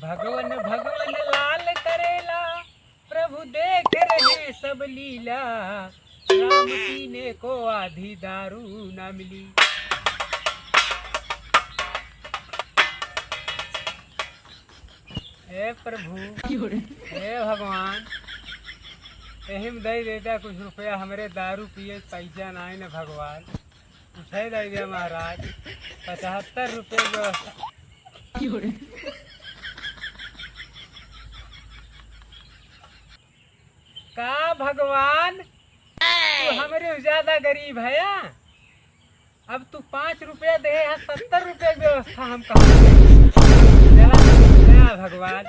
भगवन भगवन लाल करेला, प्रभु देख रहे सब लीला। राम पीने को आधी दारू न मिली। हे प्रभु, हे भगवान, एहिम दे देता कुछ रुपया, हमरे दारू पिए पैसा ना न भगवान। कुछ दे दिया महाराज, 75 रुपये व्यवस्था। का भगवान, तू हमरे ज्यादा गरीब है या? अब तू 5 रुपया दे, 70 रुपये व्यवस्था हम कहा भगवान।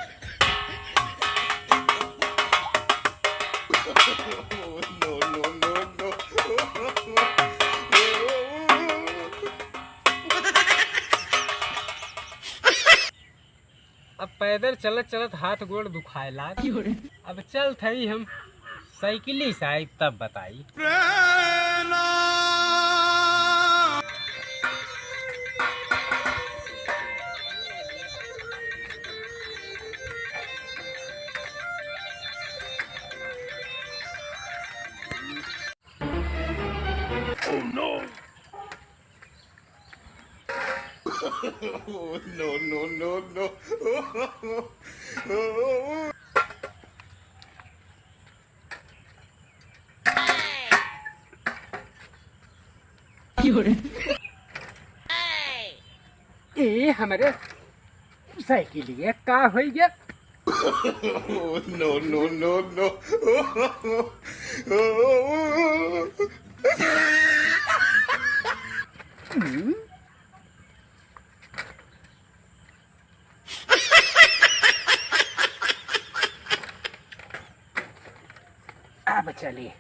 अब पैदल चलत चलत हाथ गोड़ दुखाए लाग। अब चल थई हम साइकिली साहिब तब बताई। Oh no! Oh, no, no, no, no. ए हमारे साइकिल का हो गया? Oh, no, no, no, no. अब चलिए।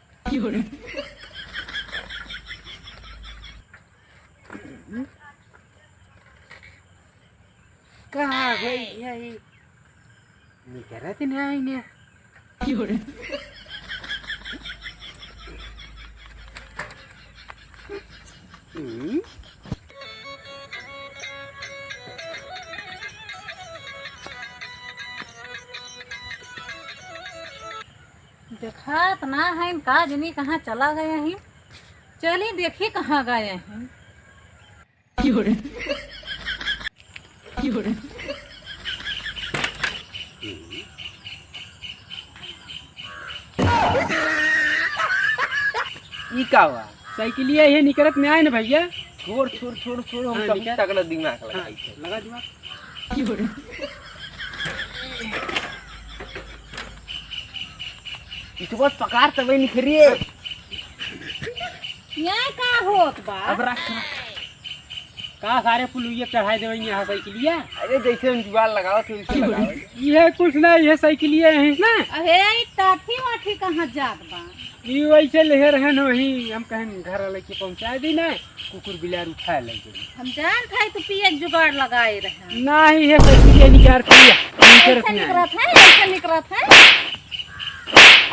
कहाँ गई यही? निकलत नहीं ने। देखा इतना है का जनी कहाँ चला गया है। चलिए देखिए कहाँ गए हैं। ई का हुआ? साइकिलिया ये निकलत में आए ना भैया। छोड़ छोड़ छोड़ छोड़, हम सब तगड़ा दिमाग लगाई थे। लगा दिमाग। इस बात पकार तवे निखरिए। यहाँ का होत बा? अब रख का सारे पुलुइया चढ़ाई देवे यहाँ साइकिलिया। अरे जैसे हम जुगाड़ लगाओ तो वैसे लगाओ। ये कुछ ना, ये साइकिलिया है ना। अरे ई टाठी वाठी कहाँ जात बा? ये वैसे ले रहन वही, हम कहें घर लेके पहुंचा दी ना, कुकुर बिलार उठा ले गई। हम जान था तो पिए जुगाड़ लगाए रहे। नहीं ये साइकिलिया निकाल दिया। ऐसे निकलत है।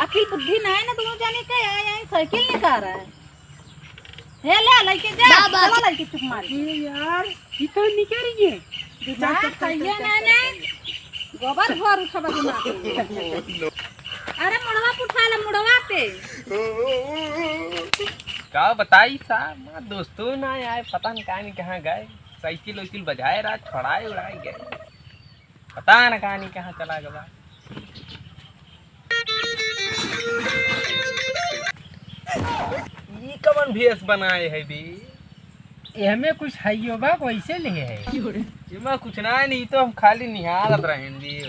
अखिल बुद्धि ना है ना, दोनों जाने के आए साइकिल निकाल रहा है। हे ले लेके जा, चलो लेके चुप मार। ये यार ये तो निकल गए। दिमाग खाइए ना गोबर घर उठा दिमाग। अरे मुड़वा उठा ले, मुड़वा पे का बताई साहब, मां दोस्तों ना आए, पता नहीं कहाँ गए। साइकिल वाइकिल बजाए रात छड़ाए उड़ाए गए, पता न कहानी कहाँ चला गया। ये कवन भेष बनाए है बे? हमें कुछ हाइयो बा वैसे ले है। इमा कुछ ना नहीं, तो हम खाली निहारत रहें दियो।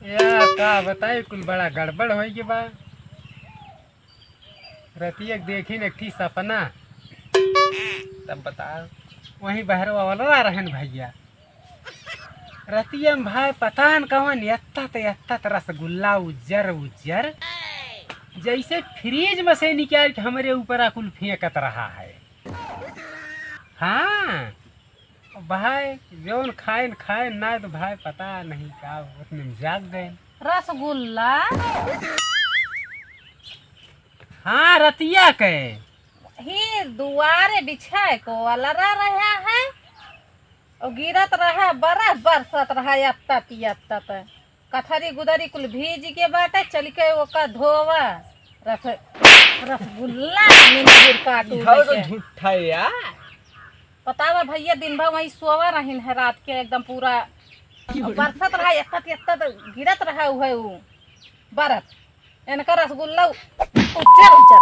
या का बताए, कुल बड़ा गड़बड़ हो के बा। रतिया देखी न थी सपना, तब बता। वही बहरवा वाला रहन भैया। रतिया में भाई पता न कवन यत्ता रसगुल्ला उज्जर उज्जर जैसे फ्रीज में से निकाल के हमारे ऊपर आकुल फेंकत रहा है। हाँ भाई जौन खाए खाए ना तो भाई पता नहीं क्या उतने में जाग गए। रसगुल्ला हाँ रतिया के ही दुआरे बिछाए को अलरा रहा है और गिरत रहा बड़ा बरसत रहा यत्ता कथरी गुदरी कुल भीज के बाटे चल के ओका धोवा रसगुल्ला नींबू काटू तो झूठा यार। बतावा भैया दिन भर वही सोवा रही है रात के एकदम पूरा बरसत रहा यत्ता गिरत रहा है वो बरफ इनका रसगुल्ला उच्चर उच्चर